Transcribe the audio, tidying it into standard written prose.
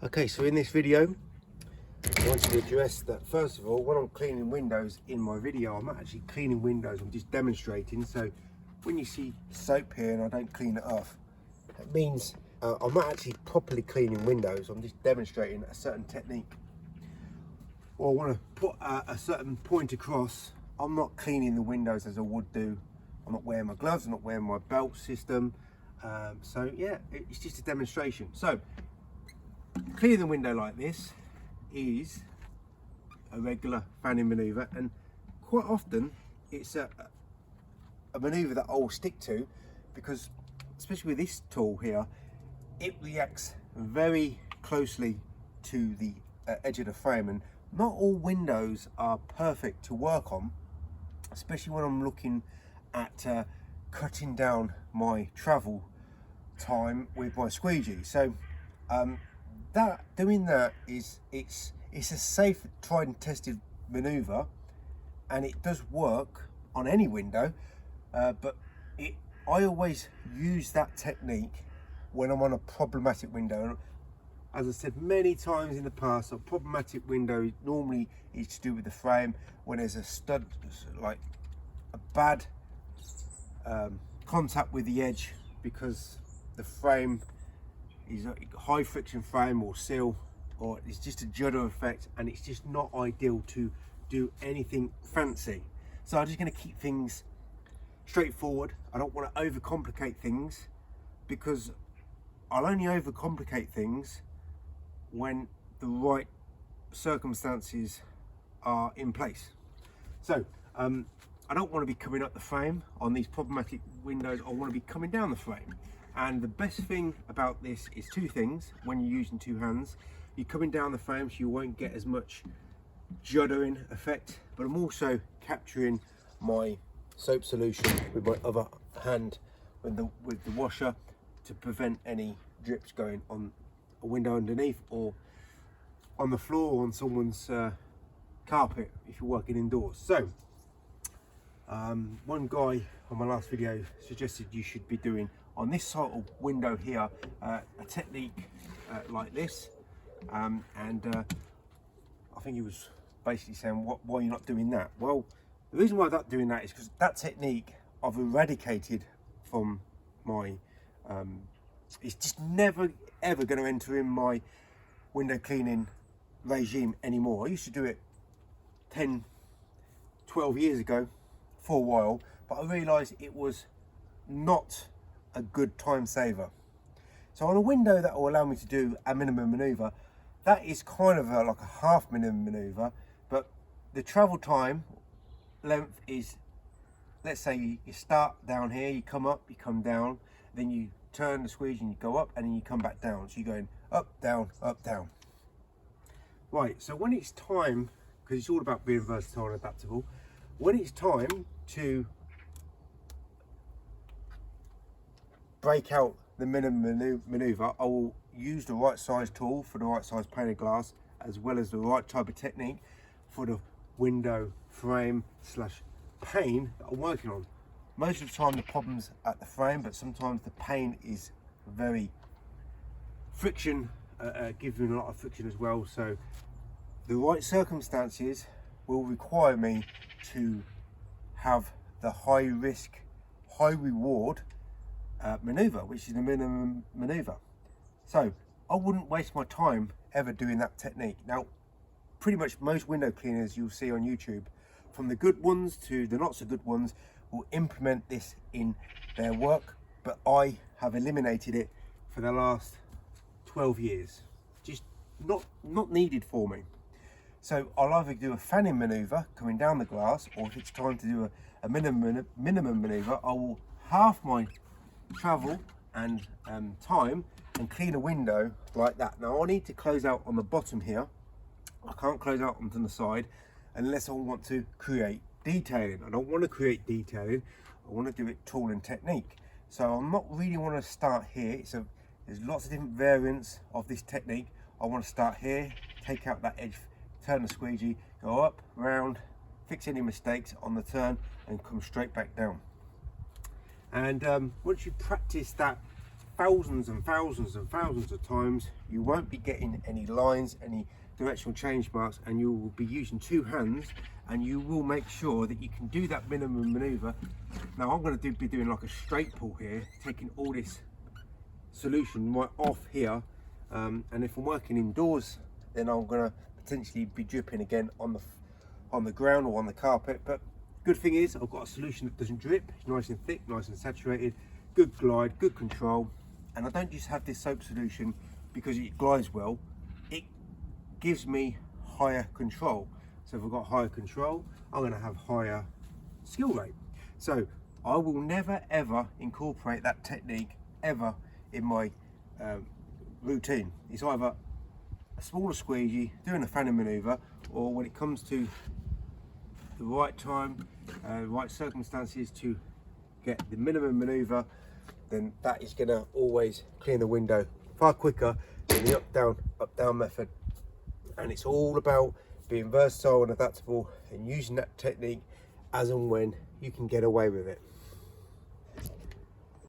Okay, so in this video I want to address that. First of all, when I'm cleaning windows in my video, I'm not actually cleaning windows, I'm just demonstrating. So when you see soap here and I don't clean it off, that means I'm not actually properly cleaning windows, I'm just demonstrating a certain technique. Or I want to put a certain point across. I'm not cleaning the windows as I would do. I'm not wearing my gloves, I'm not wearing my belt system. So yeah, it's just a demonstration. So clearing the window like this is a regular fanning maneuver, and quite often it's a maneuver that I'll stick to because, especially with this tool here, it reacts very closely to the edge of the frame, and not all windows are perfect to work on, especially when I'm looking at cutting down my travel time with my squeegee. So doing that is it's a safe, tried and tested maneuver, and it does work on any window, but I always use that technique when I'm on a problematic window. As I said many times in the past, a problematic window normally is to do with the frame. When there's a stud, like a bad contact with the edge, because the frame is a high friction frame or sill, or it's just a judder effect, and it's just not ideal to do anything fancy. So I'm just going to keep things straightforward. I don't want to overcomplicate things, because I'll only overcomplicate things when the right circumstances are in place. So I don't want to be coming up the frame on these problematic windows. I want to be coming down the frame. And the best thing about this is two things. When you're using two hands, you're coming down the frame, so you won't get as much juddering effect, but I'm also capturing my soap solution with my other hand with the washer to prevent any drips going on a window underneath, or on the floor, or on someone's carpet if you're working indoors. So one guy on my last video suggested you should be doing on this sort of window here a technique like this, and I think he was basically saying, why are you not doing that? Well, the reason why I'm not doing that is because that technique I've eradicated from my it's just never ever going to enter in my window cleaning regime anymore. I used to do it 10-12 years ago for a while, but I realized it was not a good time saver. So on a window that will allow me to do a minimum maneuver, that is kind of like a half minimum maneuver, but the travel time length is, let's say you start down here, you come up, you come down, then you turn the squeegee and you go up, and then you come back down. So you're going up, down, up, down. Right, so when it's time, because it's all about being versatile and adaptable, when it's time to break out the minimum maneuver, I will use the right size tool for the right size pane of glass, as well as the right type of technique for the window frame slash pane that I'm working on. Most of the time the problem's at the frame, but sometimes the pane is very friction, giving a lot of friction as well. So the right circumstances will require me to have the high risk, high reward maneuver, which is the minimum maneuver. So I wouldn't waste my time ever doing that technique. Now, pretty much most window cleaners you'll see on YouTube, from the good ones to the not so good ones, will implement this in their work, but I have eliminated it for the last 12 years. Just not needed for me. So I'll either do a fanning maneuver coming down the glass, or if it's time to do a minimum maneuver, I will half my travel and time and clean a window like that. Now I need to close out on the bottom here. I can't close out onto the side unless I want to create detailing. I don't want to create detailing, I want to do it tool and technique. So I'm not really want to start here. So there's lots of different variants of this technique. I want to start here, take out that edge, turn the squeegee, go up, round, fix any mistakes on the turn, and come straight back down. And once you practice that thousands and thousands and thousands of times, you won't be getting any lines, any directional change marks, and you will be using two hands, and you will make sure that you can do that minimum maneuver. Now I'm going to be doing like a straight pull here, taking all this solution right off here, and if I'm working indoors, then I'm going to potentially be dripping again on the ground or on the carpet. But good thing is I've got a solution that doesn't drip. It's nice and thick, nice and saturated, good glide, good control. And I don't just have this soap solution because it glides well, it gives me higher control. So if I've got higher control, I'm going to have higher skill rate. So I will never ever incorporate that technique ever in my routine. It's either a smaller squeegee doing a fanning maneuver, or when it comes to the right time, right circumstances to get the minimum maneuver, then that is going to always clean the window far quicker than the up down method. And it's all about being versatile and adaptable and using that technique as and when you can get away with it.